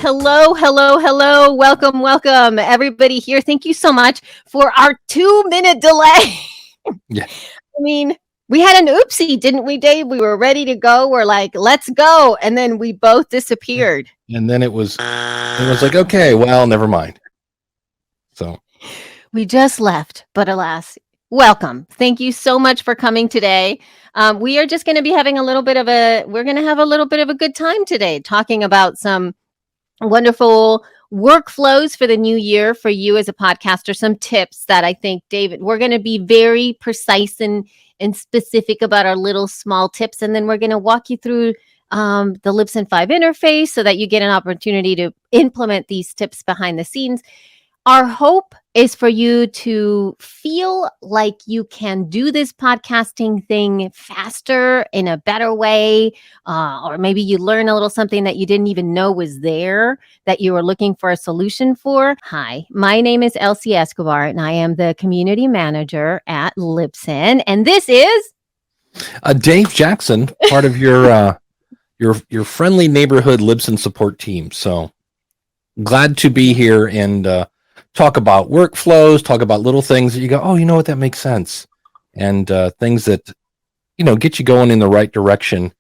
Hello, hello, hello. Welcome, everybody here. Thank you so much for our 2-minute delay. Yeah. I mean, we had an oopsie, didn't we, Dave? We were ready to go. We're like, let's go. And then we both disappeared. And then it was like, okay, well, never mind. So we just left, but alas, welcome. Thank you so much for coming today. We are just going to be having a little bit of a good time today, talking about some wonderful workflows for the new year for you as a podcaster, some tips that I think, David, we're going to be very precise and specific about our little small tips. And then we're going to walk you through the Libsyn 5 interface so that you get an opportunity to implement these tips behind the scenes. Our hope is for you to feel like you can do this podcasting thing faster in a better way, or maybe you learn a little something that you didn't even know was there that you were looking for a solution for. Hi, my name is Elsie Escobar, and I am the community manager at Libsyn, and this is Dave Jackson, part of your friendly neighborhood Libsyn support team. So glad to be here and talk about workflows, talk about little things that you go, oh, you know what, that makes sense. And things that, get you going in the right direction.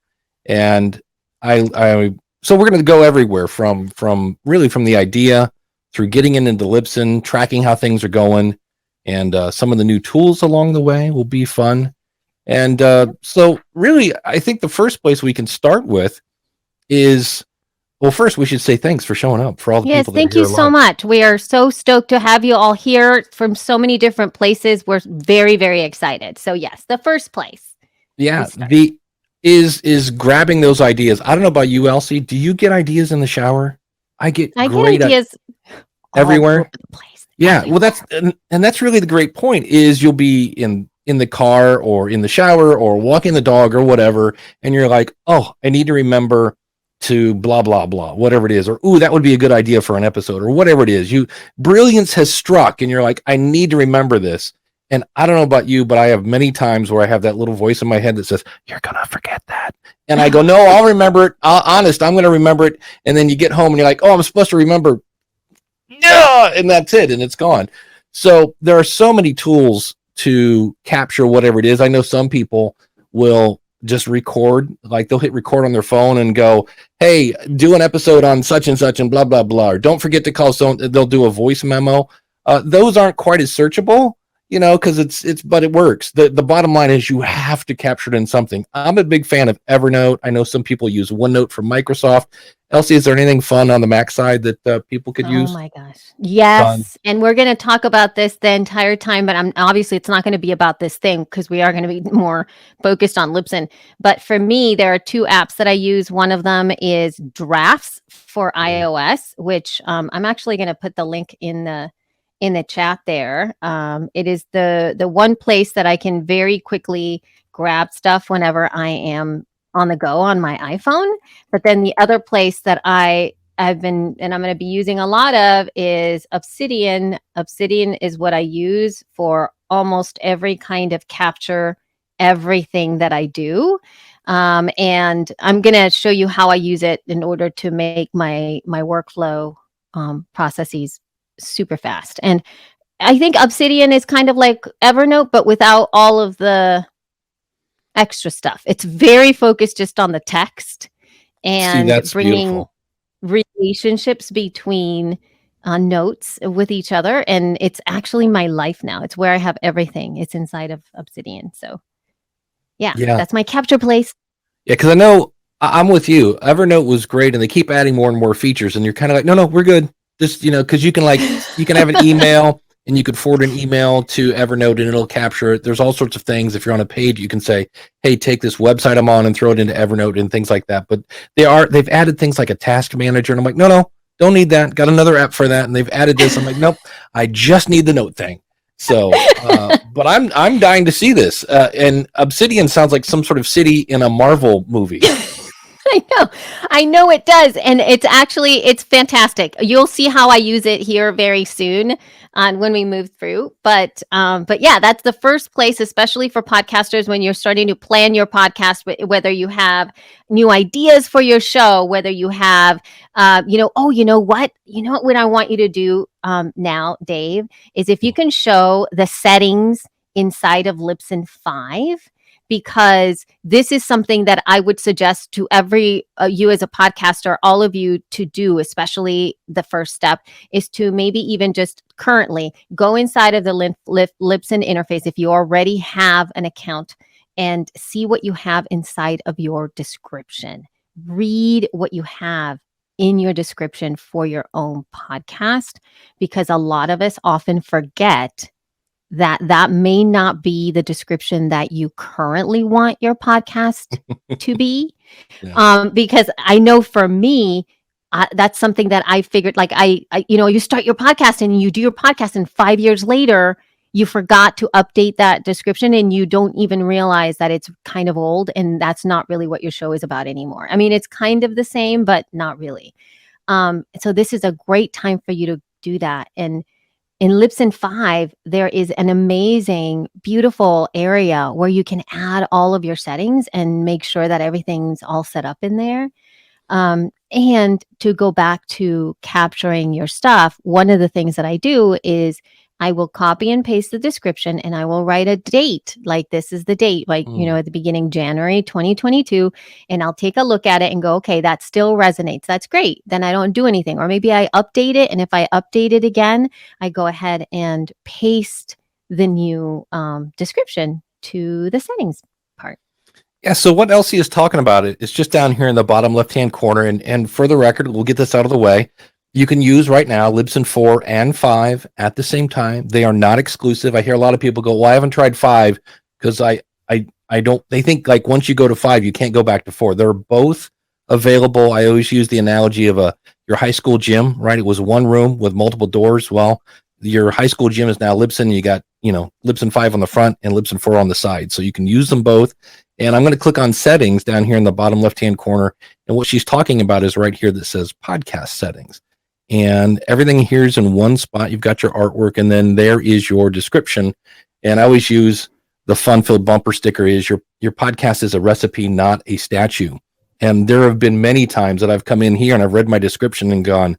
And so we're going to go everywhere from the idea through getting into Libsyn, tracking how things are going, and some of the new tools along the way will be fun. And so really, I think the first place we can start with is, well, first, we should say thanks for showing up for all the people that are here. Yes, thank you so much. We are so stoked to have you all here from so many different places. We're very, very excited. So yes, the first place. Yeah, is grabbing those ideas. I don't know about you, Elsie. Do you get ideas in the shower? I get ideas everywhere. All over the place. Yeah, well, that's really the great point. Is you'll be in the car or in the shower or walking the dog or whatever, and you're like, oh, I need to remember to blah, blah, blah, whatever it is, or, ooh, that would be a good idea for an episode, or whatever it is. Brilliance has struck, and you're like, I need to remember this. And I don't know about you, but I have many times where I have that little voice in my head that says, you're going to forget that. And I go, no, I'll remember it. I'm going to remember it. And then you get home and you're like, oh, I'm supposed to remember. Yeah. And that's it. And it's gone. So there are so many tools to capture whatever it is. I know some people will just record, like they'll hit record on their phone and go, hey, do an episode on such and such and blah, blah, blah. Or don't forget to call someone. They'll do a voice memo. Those aren't quite as searchable, because but it works. The bottom line is you have to capture it in something. I'm a big fan of Evernote. I know some people use OneNote from Microsoft. Elsie, is there anything fun on the Mac side that people could use? Oh my gosh. Yes. And we're going to talk about this the entire time, but obviously it's not going to be about this thing because we are going to be more focused on Libsyn. But for me, there are two apps that I use. One of them is Drafts for iOS, which I'm actually going to put the link in the chat there. It is the one place that I can very quickly grab stuff whenever I am on the go on my iPhone. But then the other place that I've been, and I'm going to be using a lot of, is Obsidian. Obsidian is what I use for almost every kind of capture, everything that I do. And I'm going to show you how I use it in order to make my workflow processes super fast. And I think Obsidian is kind of like Evernote, but without all of the extra stuff. It's very focused just on the text and bringing beautiful relationships between notes with each other. And it's actually my life now. It's where I have everything. It's inside of Obsidian. So yeah, that's my capture place. Yeah, because I know I'm with you. Evernote was great, and they keep adding more and more features, and you're kind of like, no, we're good. Just, because you can have an email and you could forward an email to Evernote and it'll capture it. There's all sorts of things. If you're on a page, you can say, hey, take this website I'm on and throw it into Evernote and things like that. But they've added things like a task manager, and I'm like, no, don't need that. Got another app for that. And they've added this. I'm like, nope, I just need the note thing. So, but I'm dying to see this. And Obsidian sounds like some sort of city in a Marvel movie. I know it does, and it's fantastic. You'll see how I use it here very soon on when we move through. But yeah, that's the first place, especially for podcasters when you're starting to plan your podcast. Whether you have new ideas for your show, whether you have, you know what I want you to do now, Dave, is if you can show the settings inside of Libsyn 5, because this is something that I would suggest to every you as a podcaster, all of you to do, especially the first step is to maybe even just currently go inside of the Libsyn interface if you already have an account and see what you have inside of your description. Read what you have in your description for your own podcast, because a lot of us often forget that may not be the description that you currently want your podcast to be. Yeah. Because I know for me, that's something that I figured, like you start your podcast and you do your podcast, and 5 years later, you forgot to update that description and you don't even realize that it's kind of old, and that's not really what your show is about anymore. I mean, it's kind of the same, but not really. So this is a great time for you to do that. And in Libsyn 5, there is an amazing, beautiful area where you can add all of your settings and make sure that everything's all set up in there. And to go back to capturing your stuff, one of the things that I do is I will copy and paste the description and I will write a date. Like, this is the date, like, at the beginning, January 2022. And I'll take a look at it and go, okay, that still resonates. That's great. Then I don't do anything. Or maybe I update it. And if I update it again, I go ahead and paste the new description to the settings part. Yeah, so what Elsie is talking about is just down here in the bottom left-hand corner. And for the record, we'll get this out of the way. You can use right now Libsyn 4 and 5 at the same time. They are not exclusive. I hear a lot of people go, well, I haven't tried 5 because I don't, they think like once you go to 5, you can't go back to 4. They're both available. I always use the analogy of your high school gym, right? It was one room with multiple doors. Well, your high school gym is now Libsyn. You got, Libsyn 5 on the front and Libsyn 4 on the side. So you can use them both. And I'm going to click on settings down here in the bottom left-hand corner. And what she's talking about is right here that says podcast settings. And everything here is in one spot. You've got your artwork, and then there is your description. And I always use the fun-filled bumper sticker is your podcast is a recipe, not a statue. And there have been many times that I've come in here and I've read my description and gone,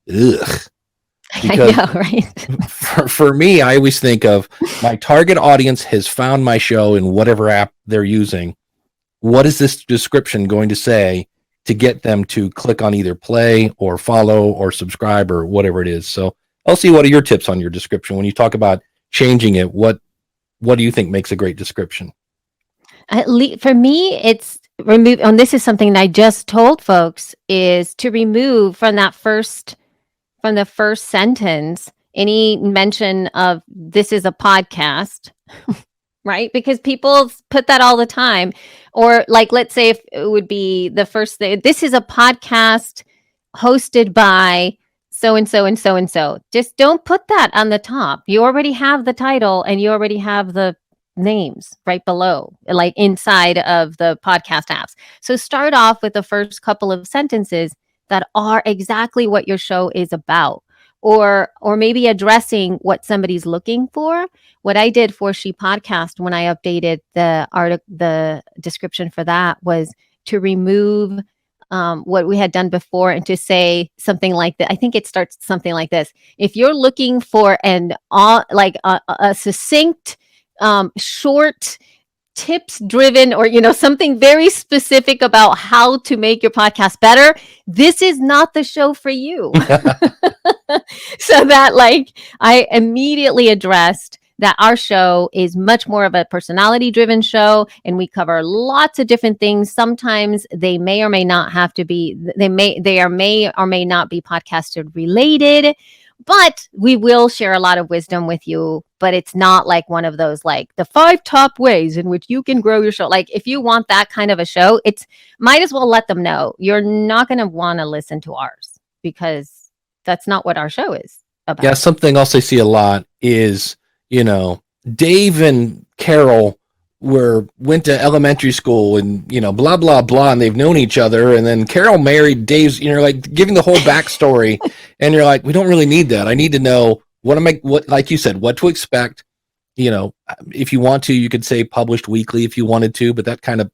ugh. Because I know, right? for me, I always think of my target audience has found my show in whatever app they're using. What is this description going to say to get them to click on either play or follow or subscribe or whatever it is? So Elsie, what are your tips on your description when you talk about changing it? What do you think makes a great description? For me, it's remove. And this is something that I just told folks, is to remove from the first sentence any mention of this is a podcast. Right? Because people put that all the time. Or like, let's say if it would be the first thing, this is a podcast hosted by so-and-so and so-and-so. Just don't put that on the top. You already have the title and you already have the names right below, like inside of the podcast apps. So start off with the first couple of sentences that are exactly what your show is about. Or maybe addressing what somebody's looking for. What I did for She Podcast when I updated the description for that was to remove what we had done before and to say something like that. I think it starts something like this: if you're looking for a succinct, short, tips driven, or something very specific about how to make your podcast better, this is not the show for you. So that, like, I immediately addressed that our show is much more of a personality driven show, and we cover lots of different things. Sometimes they may or may not have to be, they may or may not be podcaster related, but we will share a lot of wisdom with you. But it's not like one of those, like, the 5 top ways in which you can grow your show. Like, if you want that kind of a show, it's might as well let them know you're not going to want to listen to ours, because that's not what our show is about. Yeah, something else I see a lot is, Dave and Carol went to elementary school and blah blah blah, and they've known each other, and then Carol married Dave's, like giving the whole backstory, and you're like, we don't really need that. I need to know what like you said, what to expect. If you want to, you could say published weekly if you wanted to, but that kind of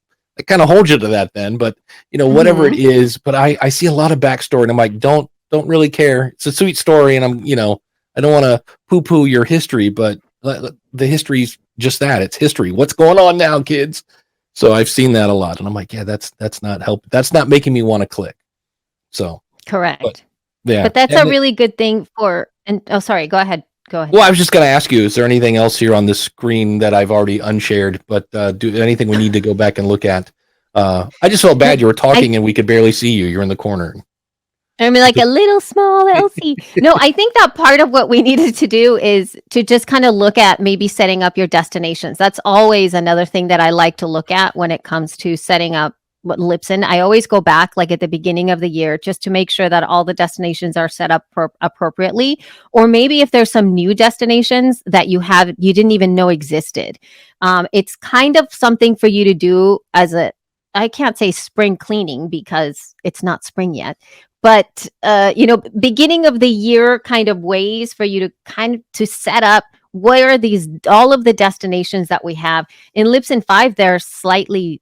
holds you to that then. But whatever it is, but I see a lot of backstory, and I'm like, don't really care. It's a sweet story, and I'm I don't want to poo-poo your history, but the history's just that. It's history. What's going on now, kids? So I've seen that a lot, and I'm like, yeah, that's not help. That's not making me want to click. So correct. But that's a really good thing for. And sorry, go ahead. Well, I was just going to ask you, is there anything else here on the screen that I've already unshared? But do anything we need to go back and look at? I just felt bad. You were talking and we could barely see you. You're in the corner. I mean, like a little small Elsie. No, I think that part of what we needed to do is to just kind of look at maybe setting up your destinations. That's always another thing that I like to look at when it comes to setting up Libsyn. I always go back like at the beginning of the year just to make sure that all the destinations are set up appropriately. Or maybe if there's some new destinations that you didn't even know existed. It's kind of something for you to do as I can't say spring cleaning because it's not spring yet. But, beginning of the year kind of ways for you to set up where are all of the destinations that we have. In Libsyn 5, they're slightly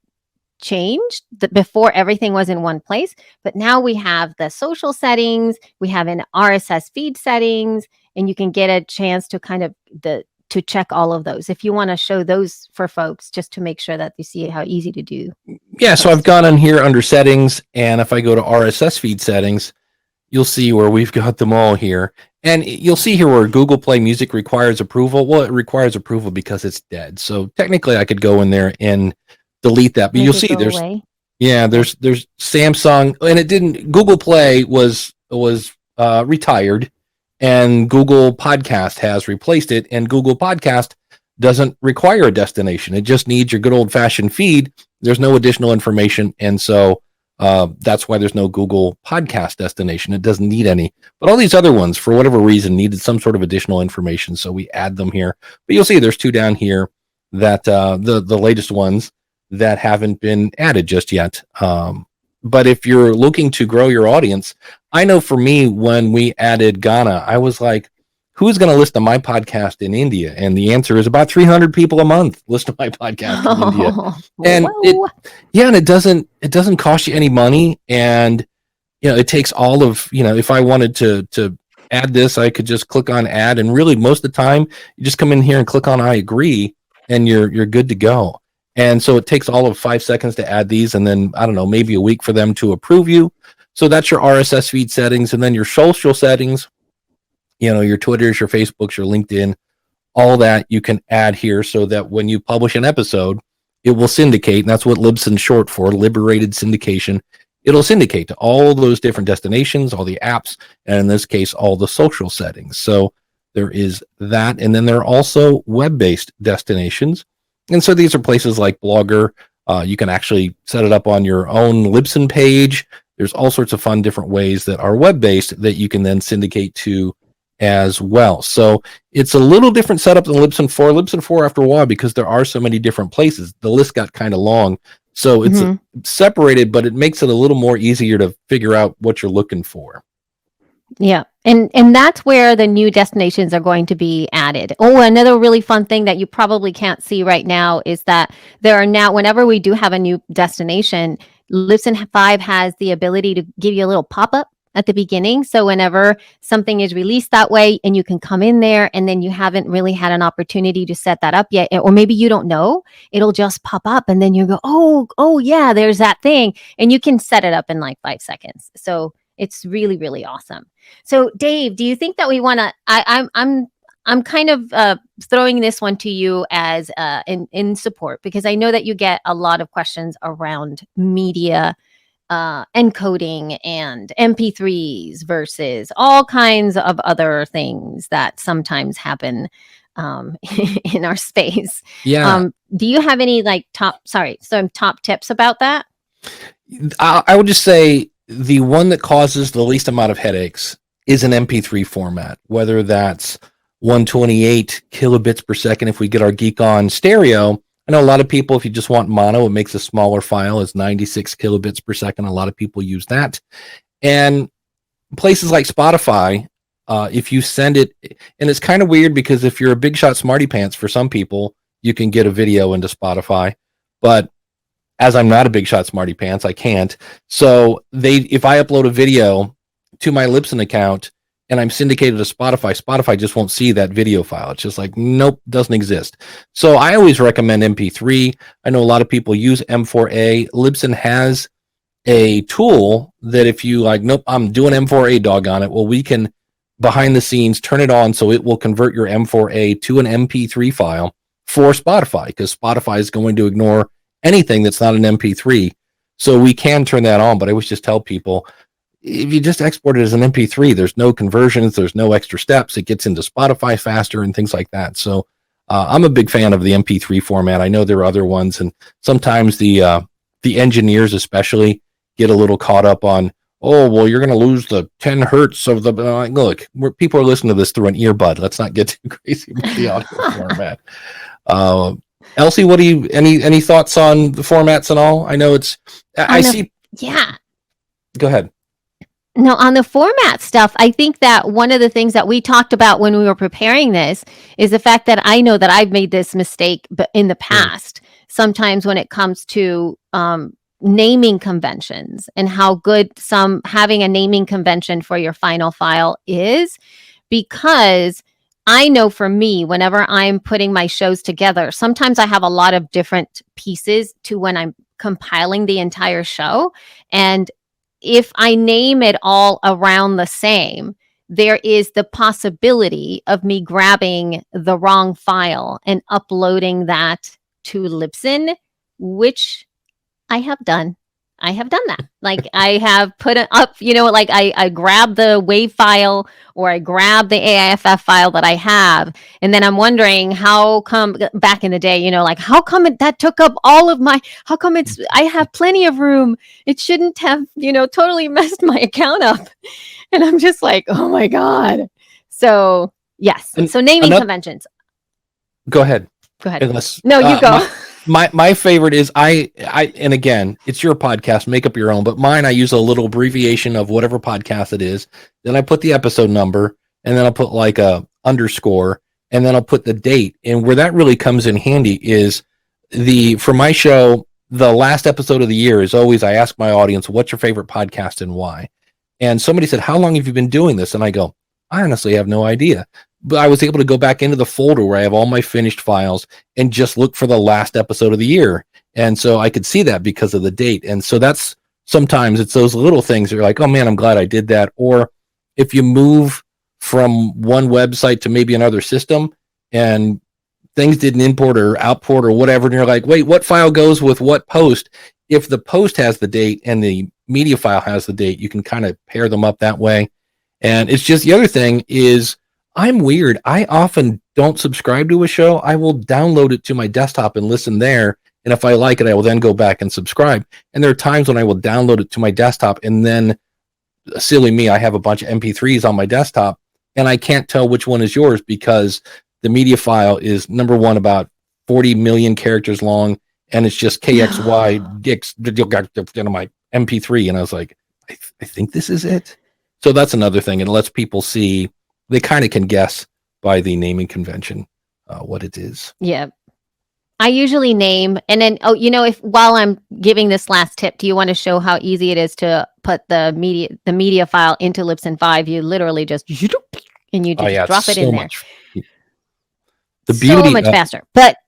changed. Before everything was in one place, but now we have the social settings, we have an RSS feed settings, and you can get a chance to to check all of those if you want to show those for folks just to make sure that you see how easy to do. Yeah, so I've gone on here under settings, and if I go to RSS feed settings, you'll see where we've got them all here. And you'll see here where Google Play Music requires approval. Well, it requires approval because it's dead. So technically I could go in there and delete that, but you'll see there's Samsung, and Google Play was retired, and Google Podcast has replaced it, and Google Podcast doesn't require a destination. It just needs your good old-fashioned feed. There's no additional information, and so that's why there's no Google Podcast destination. It doesn't need any. But all these other ones, for whatever reason, needed some sort of additional information, so we add them here. But you'll see there's two down here that the latest ones that haven't been added just yet. But if you're looking to grow your audience, I know for me, when we added Ghana, I was like, who's going to listen to my podcast in India? And the answer is about 300 people a month listen to my podcast in India. And it doesn't cost you any money. And, it takes all of, if I wanted to add this, I could just click on add. And really most of the time you just come in here and click on, I agree, and you're good to go. And so it takes all of 5 seconds to add these, and then, I don't know, maybe a week for them to approve you. So that's your RSS feed settings, and then your social settings, your Twitters, your Facebooks, your LinkedIn, all that you can add here so that when you publish an episode, it will syndicate, and that's what Libsyn's short for, liberated syndication. It'll syndicate to all those different destinations, all the apps, and in this case, all the social settings. So there is that, and then there are also web-based destinations. And so these are places like Blogger. You can actually set it up on your own Libsyn page. There's all sorts of fun different ways that are web-based that you can then syndicate to as well. So it's a little different setup than Libsyn 4. Libsyn 4, after a while, because there are so many different places, the list got kind of long. So it's separated, but it makes it a little more easier to figure out what you're looking for. Yeah. And that's where the new destinations are going to be added. Oh, another really fun thing that you probably can't see right now is that there are now, whenever we do have a new destination, Libsyn 5 has the ability to give you a little pop-up at the beginning. So whenever something is released that way and you can come in there and then you haven't really had an opportunity to set that up yet, or maybe you don't know, it'll just pop up and then you go, oh yeah, there's that thing. And you can set it up in like 5 seconds. So it's really, really awesome. So Dave, do you think that we want to, I'm kind of throwing this one to you as in support, because I know that you get a lot of questions around media encoding and MP3s versus all kinds of other things that sometimes happen in our space. Yeah. Do you have any some top tips about that? I would just say the one that causes the least amount of headaches is an MP3 format, whether that's 128 kilobits per second if we get our Geek On stereo, I know a lot of people, if you just want mono, it makes a smaller file. It's 96 kilobits per second. A lot of people use that. And places like Spotify, if you send it, and it's kind of weird because if you're a big shot smarty pants, for some people, you can get a video into Spotify. But as I'm not a big shot smarty pants, I can't. So if I upload a video to my Libsyn account and I'm syndicated to Spotify, Spotify just won't see that video file. It's just like, nope, doesn't exist. So I always recommend MP3. I know a lot of people use M4A. Libsyn has a tool that if you like, nope, I'm doing M4A dog on it. Well, we can behind the scenes turn it on so it will convert your M4A to an MP3 file for Spotify, because Spotify is going to ignore anything that's not an MP3. So we can turn that on, but I always just tell people, if you just export it as an MP3, there's no conversions, there's no extra steps. It gets into Spotify faster and things like that. So I'm a big fan of the MP3 format. I know there are other ones, and sometimes the engineers especially get a little caught up on, oh, well, you're going to lose the 10 hertz of the, look, people are listening to this through an earbud. Let's not get too crazy with the audio format. Elsie, what do you, any thoughts on the formats and all? I know it's, yeah. Go ahead. No, on the format stuff, I think that one of the things that we talked about when we were preparing this is the fact that I know that I've made this mistake in the past, sometimes when it comes to naming conventions and how good having a naming convention for your final file is, because I know for me, whenever I'm putting my shows together, sometimes I have a lot of different pieces to when I'm compiling the entire show. And if I name it all around the same, there is the possibility of me grabbing the wrong file and uploading that to Libsyn, which I have done. I have done that. Like I have put it up, like I grab the WAV file or I grab the AIFF file that I have. And then I'm wondering how come back in the day, like how come that took up all of how come I have plenty of room. It shouldn't have, totally messed my account up. And I'm just like, oh my God. So yes. So naming conventions. Go ahead. Unless, no, you go. My favorite is and again, it's your podcast, make up your own, but mine, I use a little abbreviation of whatever podcast it is. Then I put the episode number, and then I'll put like a underscore, and then I'll put the date. And where that really comes in handy is for my show, the last episode of the year is always, I ask my audience, what's your favorite podcast and why? And somebody said, how long have you been doing this? And I go, I honestly have no idea. But I was able to go back into the folder where I have all my finished files and just look for the last episode of the year. And so I could see that because of the date. And so sometimes it's those little things that you're like, oh man, I'm glad I did that. Or if you move from one website to maybe another system and things didn't import or output or whatever, and you're like, wait, what file goes with what post? If the post has the date and the media file has the date, you can kind of pair them up that way. And it's just, the other thing is, I'm weird. I often don't subscribe to a show. I will download it to my desktop and listen there. And if I like it, I will then go back and subscribe. And there are times when I will download it to my desktop, and then, silly me, I have a bunch of MP3s on my desktop, and I can't tell which one is yours because the media file is, number one, about 40 million characters long, and it's just KXY dicks my MP3. And I was like, I think this is it. So that's another thing. It lets people see. They kind of can guess by the naming convention what it is. Yeah. I usually name, and then, while I'm giving this last tip, do you want to show how easy it is to put the media file into Libsyn 5? You literally just, and you just drop it in there. The beauty, so much faster. But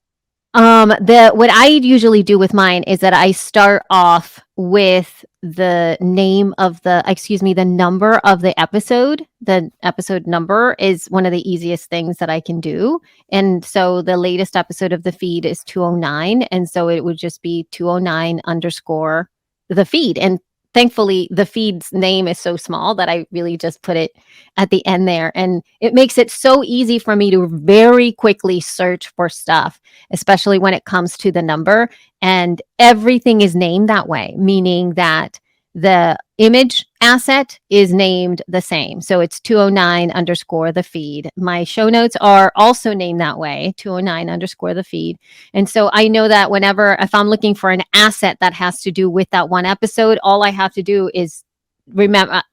what I usually do with mine is that I start off with the the number of the episode. The episode number is one of the easiest things that I can do. And so the latest episode of the feed is 209. And so it would just be 209 _ the feed. And thankfully, the feed's name is so small that I really just put it at the end there. And it makes it so easy for me to very quickly search for stuff, especially when it comes to the number. And everything is named that way, meaning that The image asset is named the same. So it's 209 underscore the feed. My show notes are also named that way, 209 underscore the feed. And so I know that if I'm looking for an asset that has to do with that one episode, all I have to do is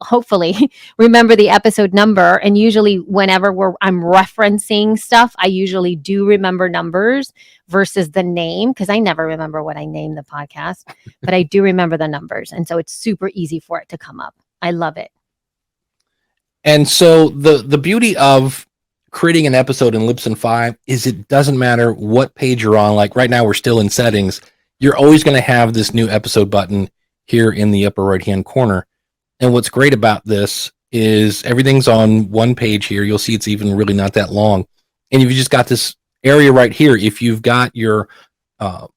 hopefully remember the episode number. And usually whenever I'm referencing stuff, I usually do remember numbers versus the name, because I never remember what I named the podcast, but I do remember the numbers. And so it's super easy for it to come up. I love it. And so the beauty of creating an episode in Libsyn 5 is it doesn't matter what page you're on. Like right now we're still in settings. You're always going to have this new episode button here in the upper right hand corner. And what's great about this is everything's on one page here. You'll see it's even really not that long. And you've just got this area right here. If you've got your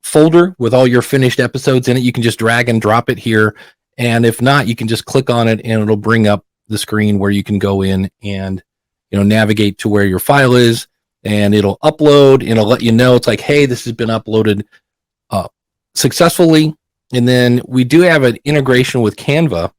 folder with all your finished episodes in it, you can just drag and drop it here. And if not, you can just click on it and it'll bring up the screen where you can go in and, navigate to where your file is, and it'll upload and it'll let you know. It's like, hey, this has been uploaded successfully. And then we do have an integration with Canva.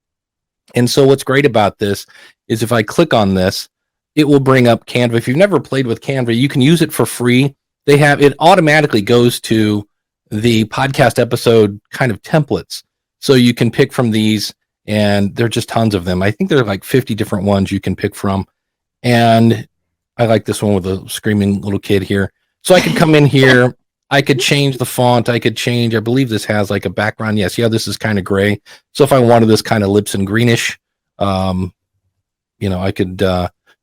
And so what's great about this is if I click on this, it will bring up Canva. If you've never played with Canva, you can use it for free. It automatically goes to the podcast episode kind of templates. So you can pick from these, and there are just tons of them. I think there are like 50 different ones you can pick from. And I like this one with a screaming little kid here. So I could come in here. I could change the font. I believe this has like a background. Yes. Yeah. This is kind of gray. So if I wanted this kind of Libsyn greenish, I could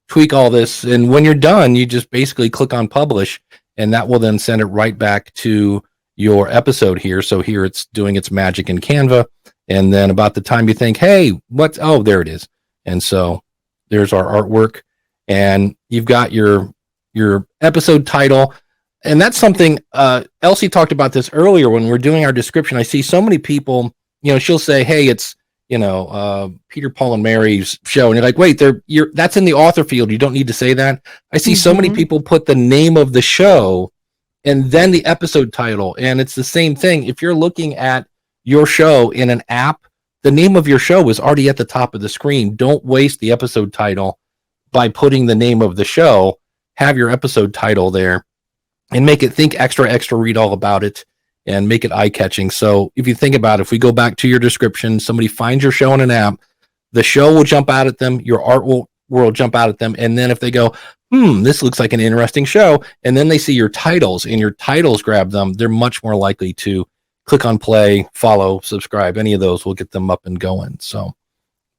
tweak all this. And when you're done, you just basically click on publish, and that will then send it right back to your episode here. So here it's doing its magic in Canva. And then about the time you think, hey, there it is. And so there's our artwork, and you've got your episode title. And that's something Elsie talked about this earlier when we're doing our description. I see so many people, she'll say, hey, it's, Peter, Paul, and Mary's show. And you're like, wait, that's in the author field. You don't need to say that. I see so many people put the name of the show and then the episode title. And it's the same thing. If you're looking at your show in an app, the name of your show is already at the top of the screen. Don't waste the episode title by putting the name of the show. Have your episode title there. And make it think extra, read all about it, and make it eye-catching. So if you think about it, if we go back to your description, somebody finds your show in an app, the show will jump out at them, your art will jump out at them, and then if they go, this looks like an interesting show, and then they see your titles, and your titles grab them, they're much more likely to click on play, follow, subscribe. Any of those will get them up and going. So,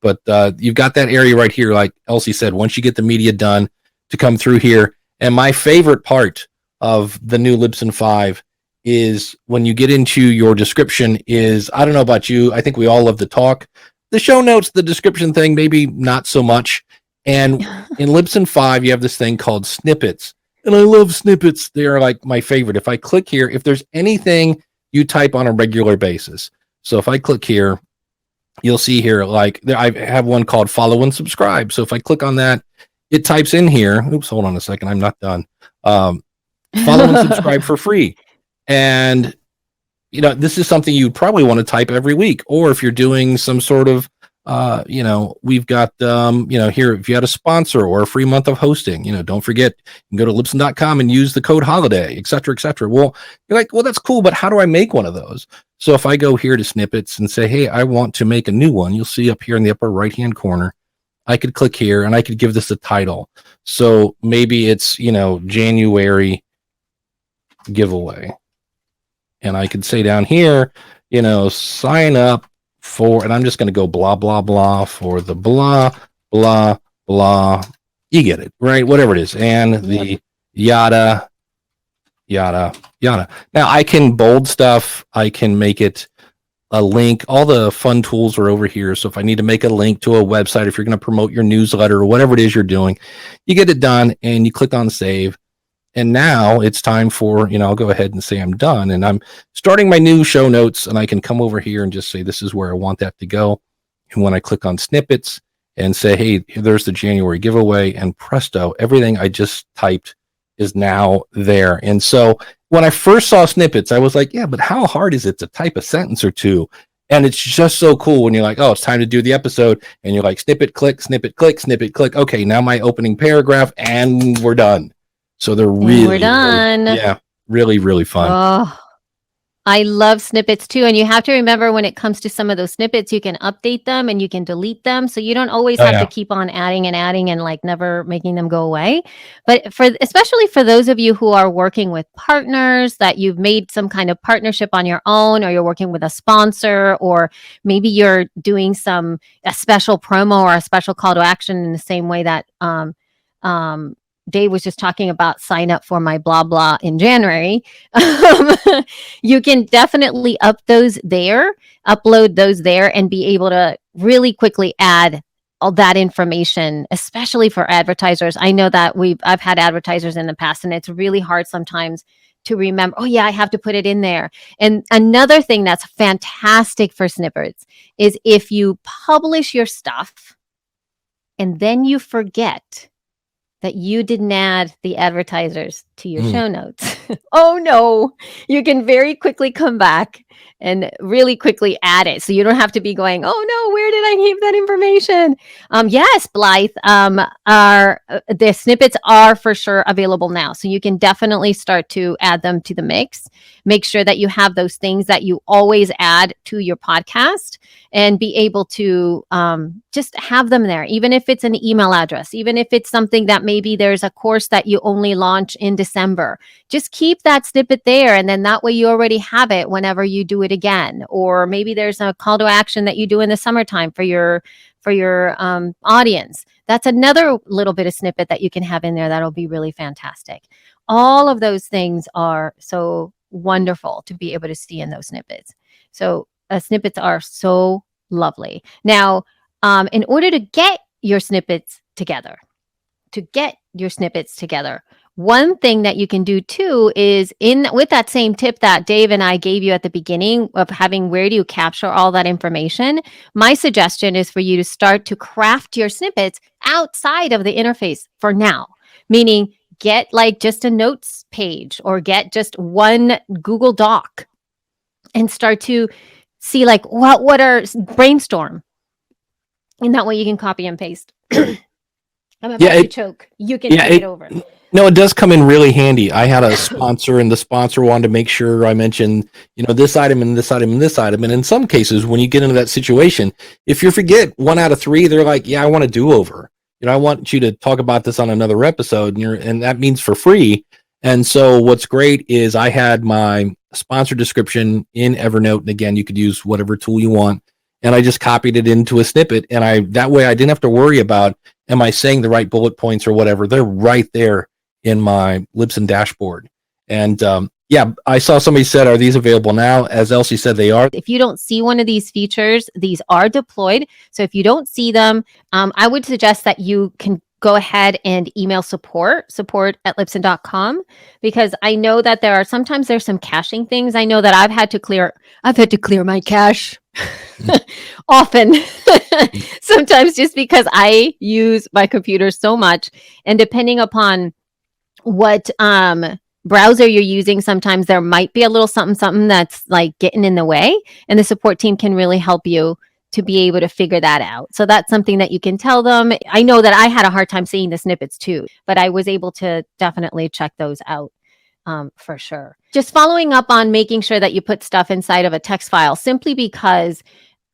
but you've got that area right here, like Elsie said, once you get the media done, to come through here. And my favorite part of the new Libsyn 5 is when you get into your description is, I don't know about you, I think we all love to talk. The show notes, the description thing, maybe not so much. And in Libsyn 5, you have this thing called Snippets. And I love snippets. They are like my favorite. If I click here, if there's anything you type on a regular basis. So if I click here, you'll see here, like I have one called follow and subscribe. So if I click on that, it types in here. Oops, hold on a second. I'm not done. Follow and subscribe for free. And, this is something you probably want to type every week. Or if you're doing some sort of, we've got, here, if you had a sponsor or a free month of hosting, don't forget, you can go to Libsyn.com and use the code holiday, et cetera, et cetera. Well, you're like, well, that's cool, but how do I make one of those? So if I go here to Snippets and say, hey, I want to make a new one, you'll see up here in the upper right-hand corner, I could click here and I could give this a title. So maybe it's, January giveaway. And I could say down here, sign up for, and I'm just going to go blah, blah, blah for the blah, blah, blah. You get it, right? Whatever it is. And the yada, yada, yada. Now I can bold stuff. I can make it a link. All the fun tools are over here. So if I need to make a link to a website, if you're going to promote your newsletter or whatever it is you're doing, you get it done and you click on save. And now it's time for, I'll go ahead and say I'm done. And I'm starting my new show notes, and I can come over here and just say, this is where I want that to go. And when I click on Snippets and say, hey, there's the January giveaway, and presto, everything I just typed is now there. And so when I first saw Snippets, I was like, yeah, but how hard is it to type a sentence or two And it's just so cool when you're like, oh, it's time to do the episode. And you're like, snippet, click, snippet, click, snippet, click. Okay, now my opening paragraph, and we're done. So they're And we're really, done. really, really fun. Oh, I love snippets too. And you have to remember when it comes to some of those snippets, you can update them and you can delete them. So you don't always have to keep on adding and like never making them go away. But especially for those of you who are working with partners, that you've made some kind of partnership on your own, or you're working with a sponsor, or maybe you're doing a special promo or a special call to action in the same way that Dave was just talking about sign up for my blah blah in January. You can definitely upload those there, and be able to really quickly add all that information, especially for advertisers. I know that I've had advertisers in the past, and it's really hard sometimes to remember, oh yeah, I have to put it in there. And another thing that's fantastic for snippets is if you publish your stuff and then you forget that you didn't add the advertisers to your show notes. Oh no, you can very quickly come back and really quickly add it. So you don't have to be going, oh no, where did I keep that information? Yes, Blythe, the snippets are for sure available now. So you can definitely start to add them to the mix. Make sure that you have those things that you always add to your podcast, and be able to just have them there, even if it's an email address, even if it's something that maybe there's a course that you only launch in December. Just keep that snippet there, and then that way you already have it whenever you do it again. Or maybe there's a call to action that you do in the summertime for your audience. That's another little bit of snippet that you can have in there that'll be really fantastic. All of those things are so wonderful to be able to see in those snippets. So snippets are so lovely. Now, in order to get your snippets together, one thing that you can do too is with that same tip that Dave and I gave you at the beginning of having where do you capture all that information, my suggestion is for you to start to craft your snippets outside of the interface for now, meaning get like just a notes page or get just one Google Doc and start to see like what are brainstorm. And that way you can copy and paste. I'm about to choke. You can take it over. No, it does come in really handy. I had a sponsor, and the sponsor wanted to make sure I mentioned, this item and this item and this item. And in some cases, when you get into that situation, if you forget 1 out of 3, they're like, yeah, I want a do-over. I want you to talk about this on another episode, and that means for free. And so what's great is I had my sponsor description in Evernote. And again, you could use whatever tool you want. And I just copied it into a snippet. And that way I didn't have to worry about, am I saying the right bullet points or whatever? They're right there in my Libsyn dashboard. And I saw somebody said, are these available now? As Elsie said, they are. If you don't see one of these features, these are deployed. So if you don't see them, I would suggest that you can go ahead and email support@libsyn.com, because I know that there's some caching things. I know that I've had to clear my cache often, sometimes just because I use my computer so much, and depending upon what browser you're using, sometimes there might be a little something that's like getting in the way, and the support team can really help you to be able to figure that out. So that's something that you can tell them. I know that I had a hard time seeing the snippets too, but I was able to definitely check those out for sure. Just following up on making sure that you put stuff inside of a text file, simply because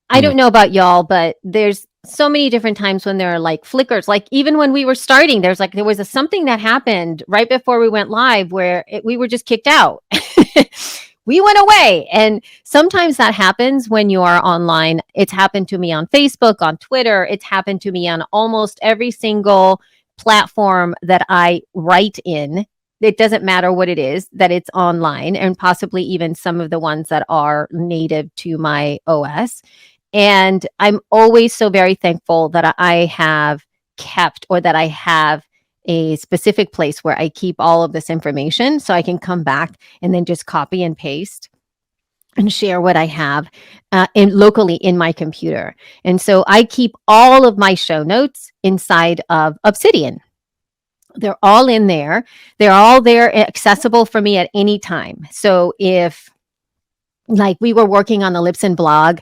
I don't know about y'all, but there's so many different times when there are like flickers. Like even when we were starting, there was something that happened right before we went live where we were just kicked out. We went away. And sometimes that happens when you are online. It's happened to me on Facebook, on Twitter. It's happened to me on almost every single platform that I write in. It doesn't matter what it is, that it's online, and possibly even some of the ones that are native to my OS. And I'm always so very thankful that I have kept, or that I have a specific place where I keep all of this information, so I can come back and then just copy and paste and share what I have locally in my computer. And so I keep all of my show notes inside of Obsidian. They're all in there. They're all there, accessible for me at any time. So if like we were working on the Libsyn blog,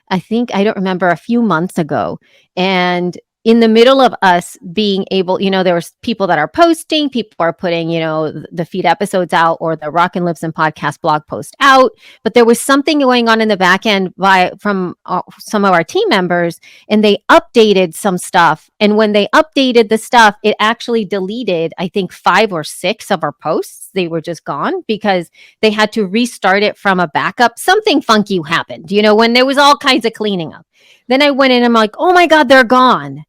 I don't remember, a few months ago. And in the middle of us being able, there was people that are posting, people are putting, the feed episodes out or the Rock and Libsyn podcast blog post out. But there was something going on in the back end from some of our team members, and they updated some stuff. And when they updated the stuff, it actually deleted, I think, 5 or 6 of our posts. They were just gone because they had to restart it from a backup. Something funky happened, when there was all kinds of cleaning up. Then I went in and I'm like, oh my God, they're gone.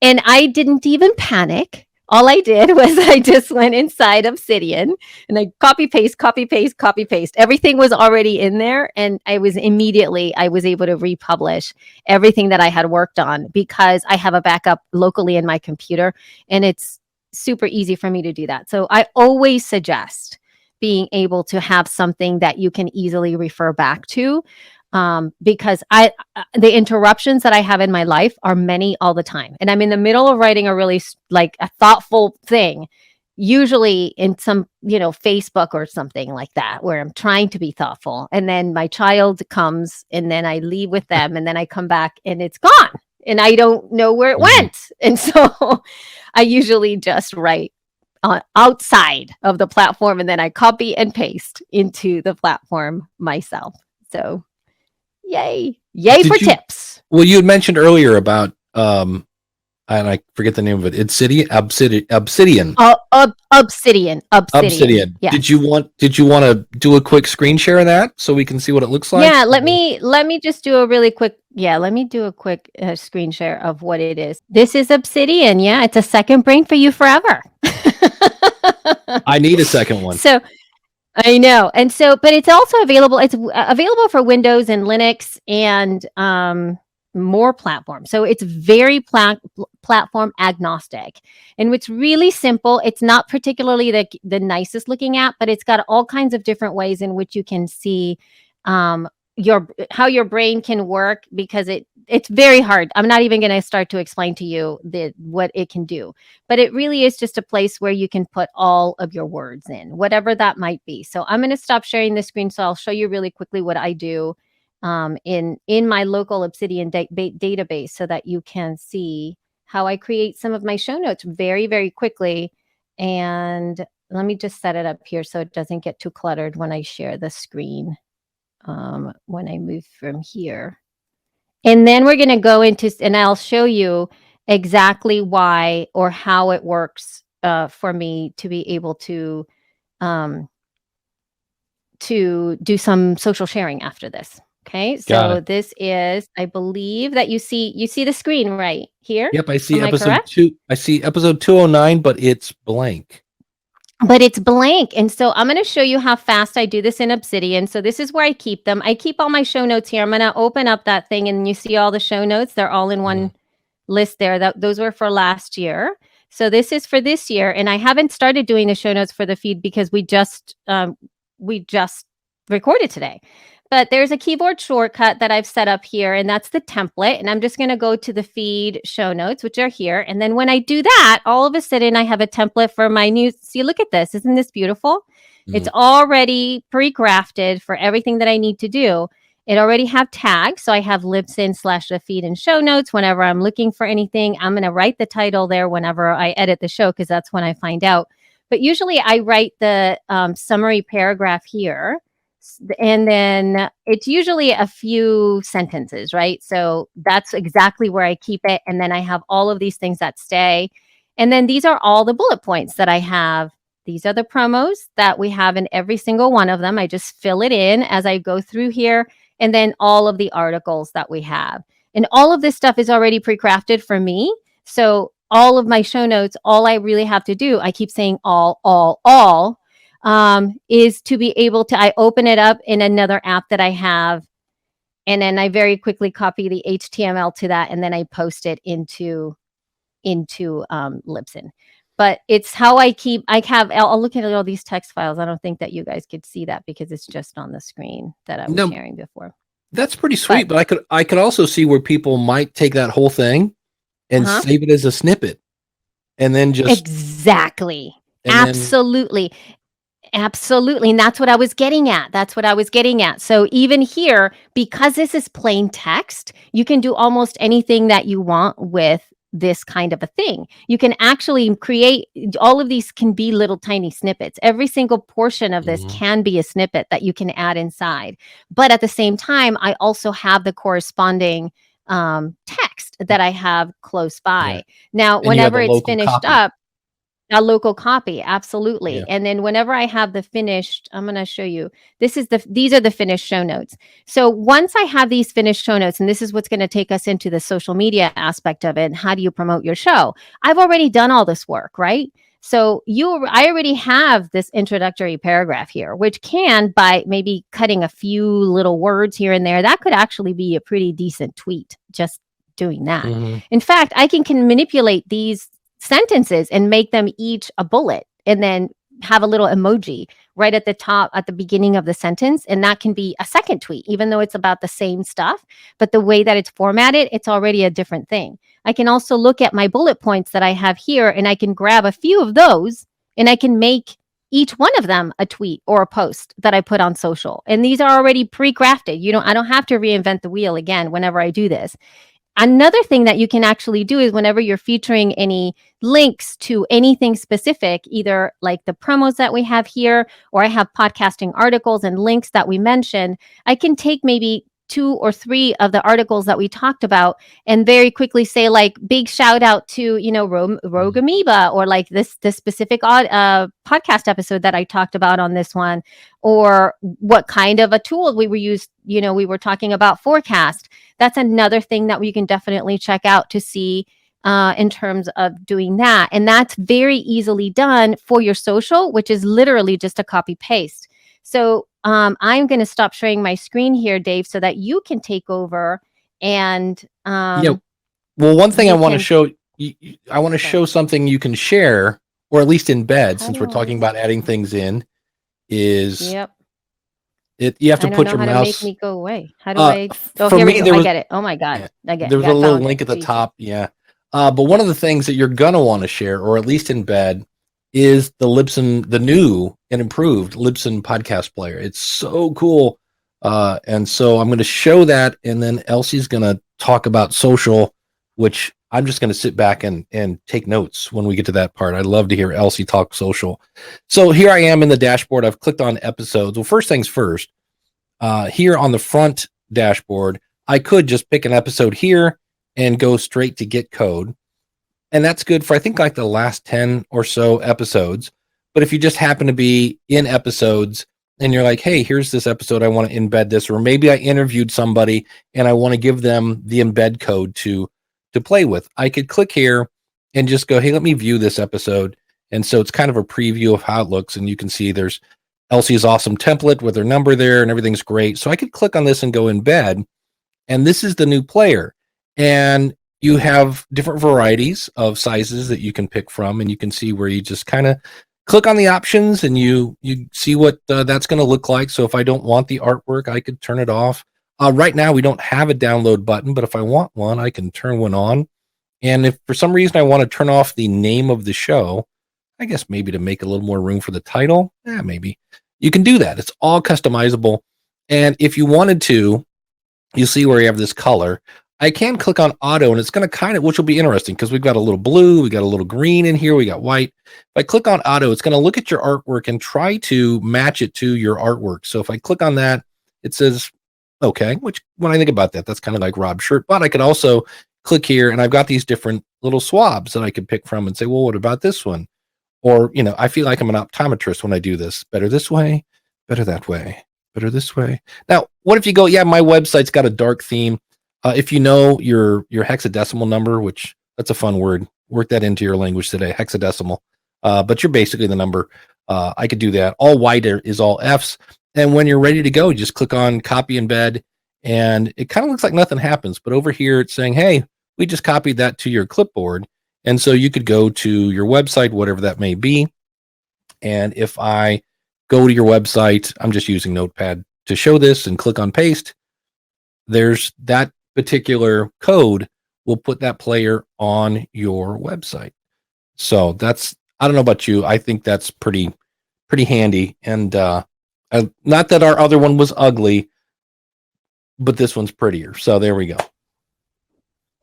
And I didn't even panic. All I did was I just went inside Obsidian and I copy, paste. Everything was already in there. And I was able to republish everything that I had worked on because I have a backup locally in my computer, and it's super easy for me to do that. So I always suggest being able to have something that you can easily refer back to. Because the interruptions that I have in my life are many all the time. And I'm in the middle of writing a really a thoughtful thing, usually in some, Facebook or something like that, where I'm trying to be thoughtful. And then my child comes and then I leave with them and then I come back and it's gone and I don't know where it went. And so I usually just write outside of the platform and then I copy and paste into the platform myself. So yay for tips. Well, you had mentioned earlier about and I forget the name of it. Obsidian. Obsidian. Yes. Did you want to do a quick screen share of that so we can see what it looks like? Yeah, let me just do a really quick screen share of what it is. This is Obsidian. Yeah, it's a second brain for you forever. I need a second one. So I know. And so, but it's also available. It's available for Windows and Linux and more platforms. So it's very platform agnostic. And it's really simple. It's not particularly the nicest looking app, but it's got all kinds of different ways in which you can see how your brain can work, because it's very hard. I'm not even going to start to explain to you what it can do, but it really is just a place where you can put all of your words in, whatever that might be. So I'm going to stop sharing the screen. So I'll show you really quickly what I do in my local Obsidian database so that you can see how I create some of my show notes very, very quickly. And let me just set it up here so it doesn't get too cluttered when I share the screen. When I move from here. And then we're going to go into, and I'll show you exactly why or how it works for me to be able to do some social sharing after this. Okay, so this is, I believe that you see the screen right here. Yep, I see episode 2. I see episode 209, but it's blank. And so I'm going to show you how fast I do this in Obsidian. So this is where I keep them. I keep all my show notes here. I'm going to open up that thing and you see all the show notes. They're all in one list there. Those were for last year. So this is for this year. And I haven't started doing the show notes for the feed because we just recorded today. But there's a keyboard shortcut that I've set up here, and that's the template. And I'm just going to go to the feed show notes, which are here. And then when I do that, all of a sudden I have a template for my new. See, look at this. Isn't this beautiful? It's already pre-crafted for everything that I need to do. It already have tags. So I have Libsyn / the feed and show notes. Whenever I'm looking for anything, I'm going to write the title there whenever I edit the show, because that's when I find out. But usually I write the summary paragraph here. And then it's usually a few sentences, right? So that's exactly where I keep it. And then I have all of these things that stay. And then these are all the bullet points that I have. These are the promos that we have in every single one of them. I just fill it in as I go through here. And then all of the articles that we have. And all of this stuff is already pre-crafted for me. So all of my show notes, all I really have to do, I keep saying all, is to be able to, I open it up in another app that I have, and then I very quickly copy the HTML to that, and then I post it into Libsyn. But it's how I'll look at all these text files. I don't think that you guys could see that because it's just on the screen that I was sharing before. That's pretty sweet, but I could also see where people might take that whole thing and save it as a snippet, and then just exactly. Absolutely. Absolutely. And that's what I was getting at. That's what I was getting at. So even here, because this is plain text, you can do almost anything that you want with this kind of a thing. You can actually create, all of these can be little tiny snippets. Every single portion of this can be a snippet that you can add inside. But at the same time, I also have the corresponding text that I have close by. Yeah. Now, And you have whenever the it's local finished copy. up, a local copy, absolutely. Yeah. And then whenever I have the finished, I'm going to show you. These are the finished show notes. So once I have these finished show notes, and this is what's going to take us into the social media aspect of it, and how do you promote your show? I've already done all this work, right? So I already have this introductory paragraph here, which can, by maybe cutting a few little words here and there, that could actually be a pretty decent tweet. Just doing that. In fact, I can manipulate these sentences and make them each a bullet, and then have a little emoji right at the top at the beginning of the sentence, and that can be a second tweet, even though it's about the same stuff, but the way that it's formatted, it's already a different thing. I can also look at my bullet points that I have here, and I can grab a few of those, and I can make each one of them a tweet or a post that I put on social. And these are already pre-crafted. I don't have to reinvent the wheel again whenever I do this. Another thing that you can actually do is whenever you're featuring any links to anything specific, either like the promos that we have here, or I have podcasting articles and links that we mentioned, I can take maybe 2 or 3 of the articles that we talked about and very quickly say, like, big shout out to, Rogue Amoeba, or like this specific podcast episode that I talked about on this one, or what kind of a tool we were talking about forecast. That's another thing that we can definitely check out to see in terms of doing that. And that's very easily done for your social, which is literally just a copy paste. So I'm going to stop sharing my screen here, Dave, so that you can take over. And Well, one thing I want to show, I want to show something you can share, or at least embed, since we're talking about adding things in, is you have to put your mouse. How to make me go away. How do I? Oh, for here me, we go. I get it. Oh my God. There was a little link at the top. Yeah. But one of the things that you're going to want to share, or at least embed, is the Libsyn, the new and improved Libsyn podcast player. It's so cool. And so I'm going to show that, and then Elsie's going to talk about social, which I'm just going to sit back and take notes when we get to that part. I'd love to hear Elsie talk social. So here I am in the dashboard. I've clicked on episodes. Well, first things first, here on the front dashboard, I could just pick an episode here and go straight to get code. And that's good for, I think, like the last 10 or so episodes. But if you just happen to be in episodes and you're like, hey, here's this episode, I want to embed this, or maybe I interviewed somebody and I want to give them the embed code to play with, I could click here and just go, hey, let me view this episode. And so it's kind of a preview of how it looks. And you can see there's Elsie's awesome template with her number there and everything's great. So I could click on this and go embed. And this is the new player. And you have different varieties of sizes that you can pick from, and you can see where you just kind of click on the options and you see what that's going to look like. So if I don't want the artwork, I could turn it off. Right now, we don't have a download button, but if I want one, I can turn one on. And if for some reason I want to turn off the name of the show, I guess maybe to make a little more room for the title, maybe you can do that. It's all customizable. And if you wanted to, you see where you have this color. I can click on auto, and it's going to kind of, which will be interesting because we've got a little blue, we got a little green in here, we got white. If I click on auto, it's going to look at your artwork and try to match it to your artwork. So if I click on that, it says, okay, which when I think about that, that's kind of like Rob's shirt. But I could also click here, and I've got these different little swabs that I could pick from and say, well, what about this one? Or, I feel like I'm an optometrist when I do this. Better this way, better that way, better this way. Now, what if you go, yeah, my website's got a dark theme. If you know your hexadecimal number, which that's a fun word, work that into your language today, hexadecimal. But you're basically the number. I could do that. All white is all Fs. And when you're ready to go, you just click on copy embed, and it kind of looks like nothing happens. But over here, it's saying, hey, we just copied that to your clipboard. And so you could go to your website, whatever that may be. And if I go to your website, I'm just using Notepad to show this and click on paste. There's that particular code will put that player on your website. So that's, I don't know about you, I think that's pretty pretty handy. And not that our other one was ugly, but this one's prettier. So there we go.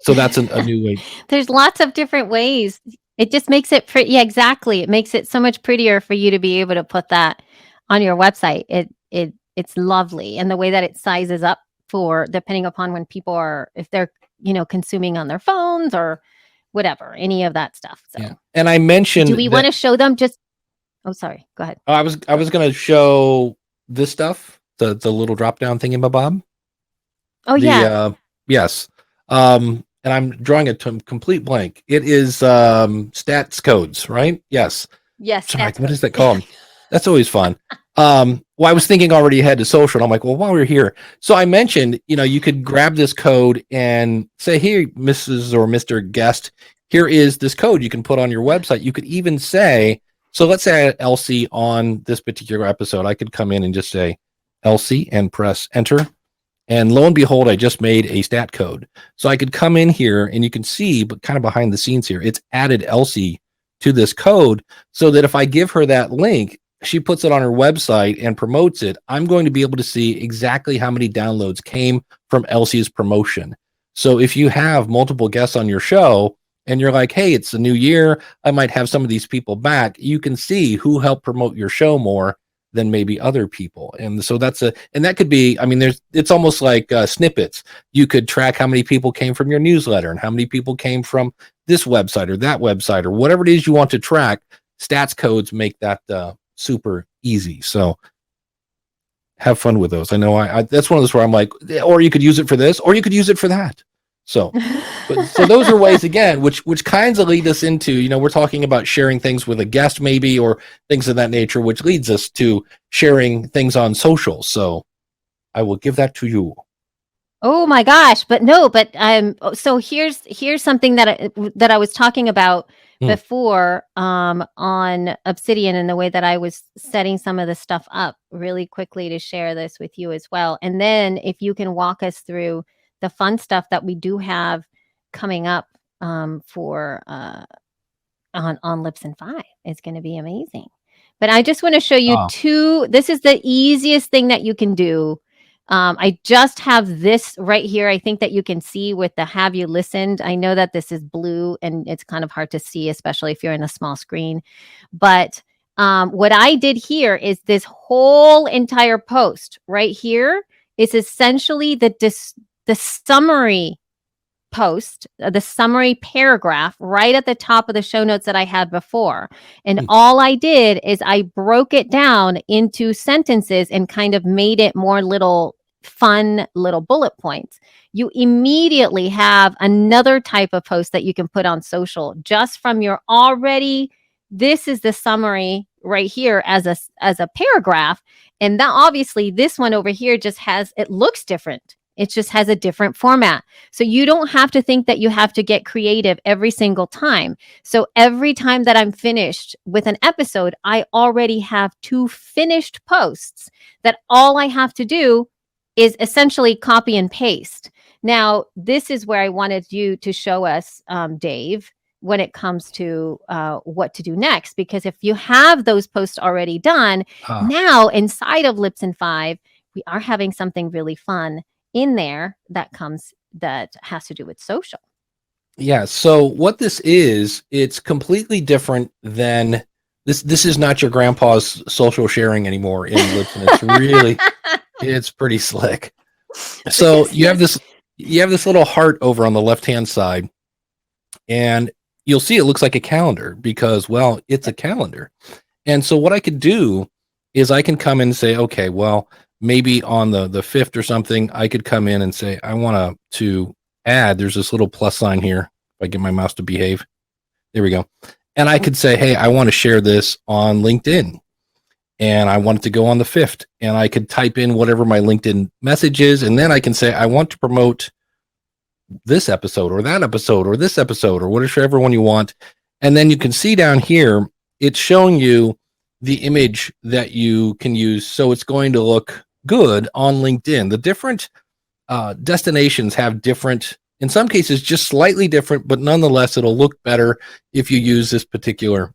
So that's a new way. There's lots of different ways. It just makes it pretty. Yeah, exactly. It makes it so much prettier for you to be able to put that on your website. It's lovely, and the way that it sizes up for depending upon when people are, if they're consuming on their phones or whatever, any of that stuff. So, yeah. And I mentioned, do we want to show them just? Oh, sorry. Go ahead. I was going to show this stuff, the little drop down thingamabob. Oh yeah. Yes. And I'm drawing a complete blank. It is stats codes, right? Yes. Yes. Sorry, what is that called? That's always fun. Well, I was thinking already ahead to social. And I'm like, well, while we're here. So I mentioned, you could grab this code and say, hey, Mrs. or Mr. Guest, here is this code you can put on your website. You could even say, so let's say I had Elsie on this particular episode. I could come in and just say Elsie and press enter. And lo and behold, I just made a stat code. So I could come in here and you can see, but kind of behind the scenes here, it's added Elsie to this code so that if I give her that link, she puts it on her website and promotes it. I'm going to be able to see exactly how many downloads came from Elsie's promotion. So if you have multiple guests on your show and you're like, hey, it's a new year, I might have some of these people back, you can see who helped promote your show more than maybe other people. And so and that could be, it's almost like Snippets. You could track how many people came from your newsletter and how many people came from this website or that website or whatever it is you want to track. Stats codes make that super easy. So have fun with those. I know that's one of those where I'm like, or you could use it for this, or you could use it for that. So those are ways, again, which kinds of lead us into, we're talking about sharing things with a guest maybe, or things of that nature, which leads us to sharing things on social. So I will give that to you. Oh my gosh. So here's something that I was talking about before on Obsidian, and the way that I was setting some of the stuff up really quickly to share this with you as well. And then if you can walk us through the fun stuff that we do have coming up for on Libsyn 5, is going to be amazing. But I just want to show you two. This is the easiest thing that you can do. I just have this right here. I think that you can see with the have you listened. I know that this is blue and it's kind of hard to see, especially if you're in a small screen. But what I did here is this whole entire post right here is essentially the summary post, the summary paragraph right at the top of the show notes that I had before. And all I did is I broke it down into sentences and kind of made it more fun little bullet points. You immediately have another type of post that you can put on social just from your already, this is the summary right here as a paragraph. And that obviously this one over here just it looks different. It just has a different format. So you don't have to think that you have to get creative every single time. So every time that I'm finished with an episode, I already have 2 finished posts that all I have to do is essentially copy and paste. Now, this is where I wanted you to show us, Dave, when it comes to what to do next. Because if you have those posts already done, now inside of Libsyn 5, we are having something really fun in there that has to do with social. Yeah. So what this is, it's completely different than this. This is not your grandpa's social sharing anymore in Libsyn. It's really, it's pretty slick. So you have this little heart over on the left-hand side, and you'll see it looks like a calendar because, well, it's a calendar. And so what I could do is I can come in and say, okay, well, maybe on the 5th or something, I could come in and say, I want to add, there's this little plus sign here. If I get my mouse to behave, there we go. And I could say, hey, I want to share this on LinkedIn. And I want it to go on the 5th. And I could type in whatever my LinkedIn message is. And then I can say, I want to promote this episode or that episode or this episode or whatever one you want. And then you can see down here, it's showing you the image that you can use. So it's going to look good on LinkedIn. The different destinations have different, in some cases, just slightly different, but nonetheless, it'll look better if you use this particular